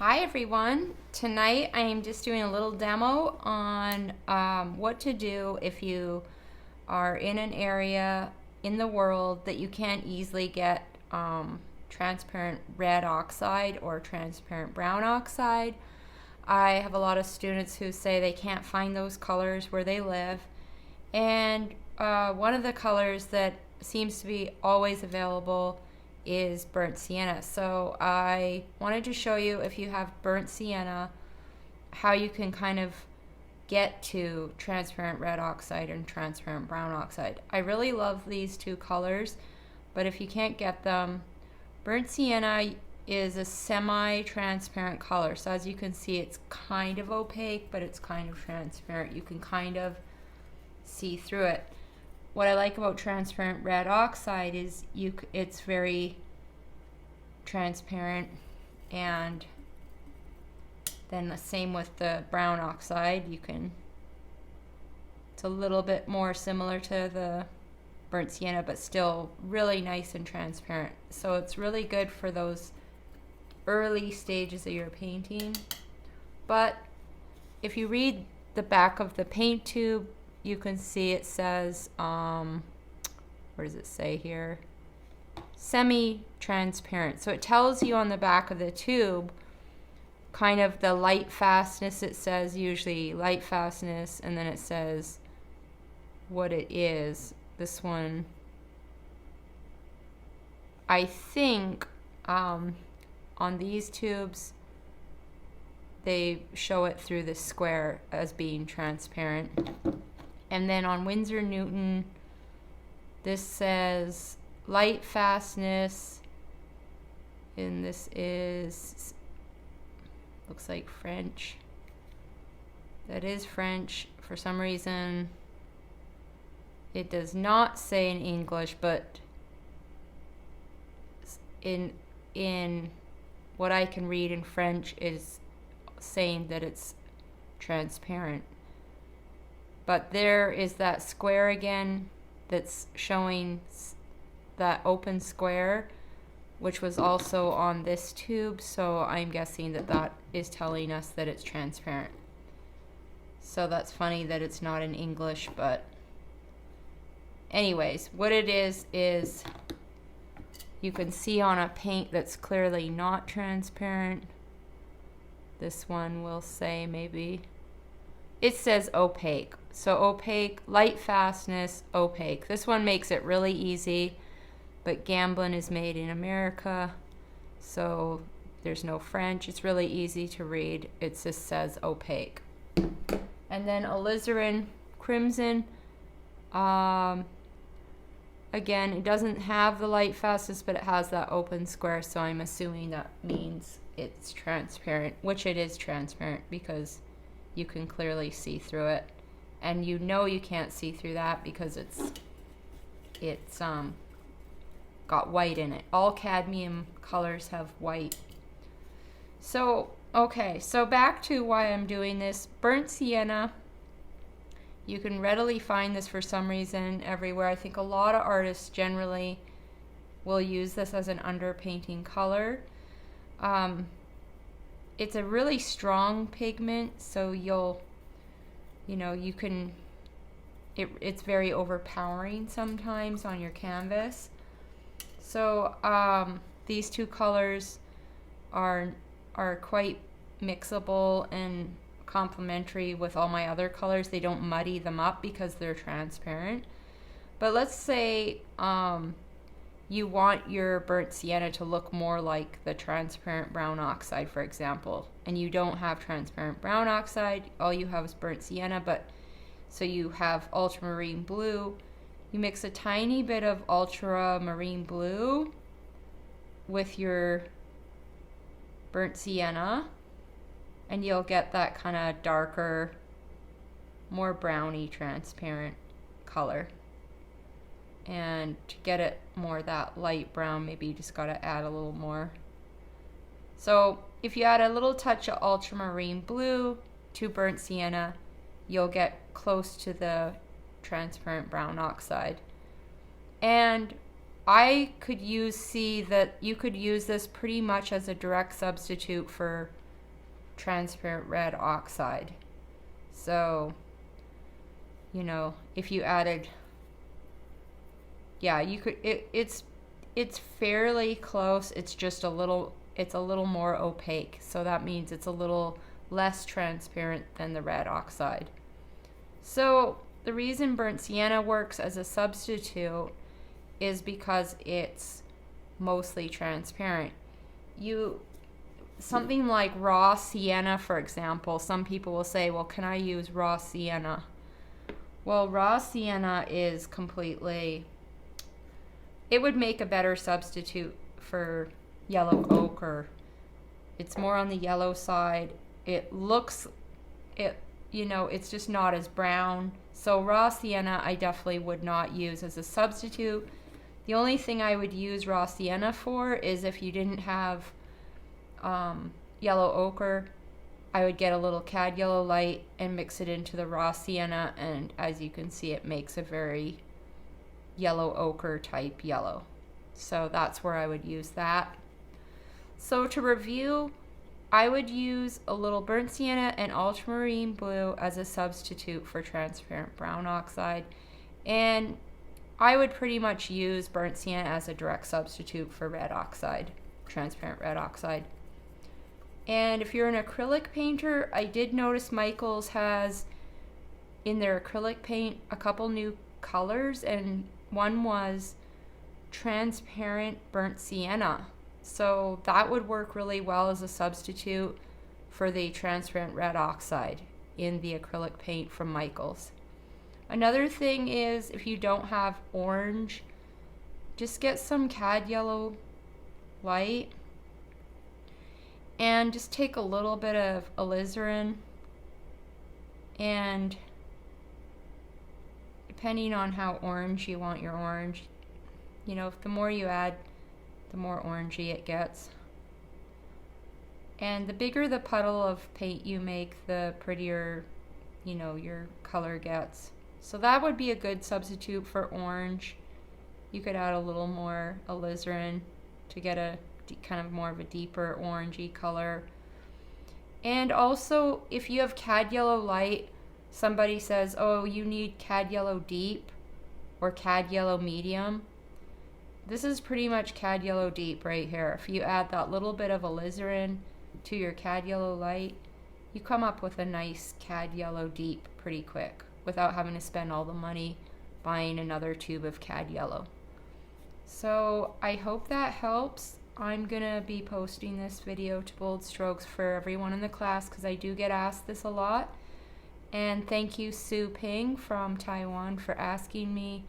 Hi everyone. Tonight I am just doing a little demo on what to do if you are in an area in the world that you can't easily get transparent red oxide or transparent brown oxide. I have a lot of students who say they can't find those colors where they live, and one of the colors that seems to be always available is burnt sienna. So I wanted to show you, if you have burnt sienna, how you can kind of get to transparent red oxide and transparent brown oxide. I really love these two colors, but if you can't get them, burnt sienna is a semi-transparent color. So as you can see, it's kind of opaque, but it's kind of transparent. You can kind of see through it. What I like about transparent red oxide is it's very transparent, and then the same with the brown oxide. It's a little bit more similar to the burnt sienna, but still really nice and transparent. So it's really good for those early stages of your painting. But if you read the back of the paint tube, you can see it says, what does it say here? Semi-transparent. So it tells you on the back of the tube kind of the light fastness. It says usually light fastness, and then it says what it is. This one, I think on these tubes, they show it through the square as being transparent. And then on Winsor Newton, this says light fastness, and this looks like French. That is French. For some reason, it does not say in English, but in what I can read in French is saying that it's transparent. But there is that square again that's showing that open square, which was also on this tube, so I'm guessing that that is telling us that it's transparent. So that's funny that it's not in English, but anyways, what it is you can see on a paint that's clearly not transparent. This one will say, maybe it says opaque. So opaque, light fastness, opaque. This one makes it really easy, but Gamblin is made in America, so there's no French. It's really easy to read. It just says opaque. And then alizarin crimson, again, it doesn't have the light fastness, but it has that open square, so I'm assuming that means it's transparent, which it is transparent because you can clearly see through it. And you know you can't see through that because it's got white in it. All cadmium colors have white. So, okay, so back to why I'm doing this. Burnt sienna, you can readily find this for some reason everywhere. I think a lot of artists generally will use this as an underpainting color. It's a really strong pigment, so it's very overpowering sometimes on your canvas. So these two colors are quite mixable and complementary with all my other colors. They don't muddy them up because they're transparent. But let's say you want your burnt sienna to look more like the transparent brown oxide, for example, and you don't have transparent brown oxide, all you have is burnt sienna, but so you have ultramarine blue. You mix a tiny bit of ultramarine blue with your burnt sienna, and you'll get that kind of darker, more browny transparent color. And to get it more that light brown, maybe you just got to add a little more. So if you add a little touch of ultramarine blue to burnt sienna, you'll get close to the transparent brown oxide. And I could see that you could use this pretty much as a direct substitute for transparent red oxide. So, you know, if you added, yeah, you could, it's fairly close. It's just a little more opaque. So that means it's a little less transparent than the red oxide. So the reason burnt sienna works as a substitute is because it's mostly transparent. Something like raw sienna, for example, some people will say, well, can I use raw sienna? Well, raw sienna is completely, it would make a better substitute for yellow ochre. It's more on the yellow side. You know, it's just not as brown. So raw sienna I definitely would not use as a substitute. The only thing I would use raw sienna for is if you didn't have yellow ochre, I would get a little cad yellow light and mix it into the raw sienna, and as you can see, it makes a very yellow ochre type yellow. So that's where I would use that. So to review, I would use a little burnt sienna and ultramarine blue as a substitute for transparent brown oxide, and I would pretty much use burnt sienna as a direct substitute for red oxide, transparent red oxide. And if you're an acrylic painter, I did notice Michaels has in their acrylic paint a couple new colors, and one was transparent burnt sienna. So that would work really well as a substitute for the transparent red oxide in the acrylic paint from Michaels. Another thing is, if you don't have orange, just get some cad yellow light and just take a little bit of alizarin, and depending on how orange you want your orange, you know, the more you add, the more orangey it gets. And the bigger the puddle of paint you make, the prettier, you know, your color gets. So that would be a good substitute for orange. You could add a little more alizarin to get a kind of more of a deeper orangey color. And also, if you have cad yellow light, somebody says, oh, you need cad yellow deep or cad yellow medium. This is pretty much cad yellow deep right here. If you add that little bit of alizarin to your cad yellow light, you come up with a nice cad yellow deep pretty quick without having to spend all the money buying another tube of cad yellow. So I hope that helps. I'm gonna be posting this video to Bold Strokes for everyone in the class because I do get asked this a lot. And thank you, Sue Ping from Taiwan, for asking me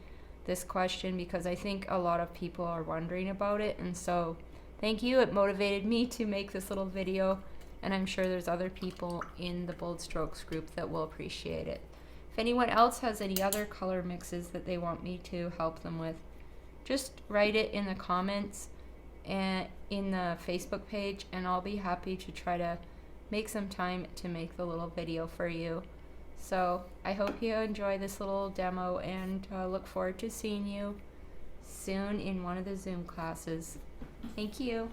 this question, because I think a lot of people are wondering about it. And so thank you. It motivated me to make this little video, and I'm sure there's other people in the Bold Strokes group that will appreciate it. If anyone else has any other color mixes that they want me to help them with, just write it in the comments and in the Facebook page, and I'll be happy to try to make some time to make the little video for you. So I hope you enjoy this little demo, and look forward to seeing you soon in one of the Zoom classes. Thank you.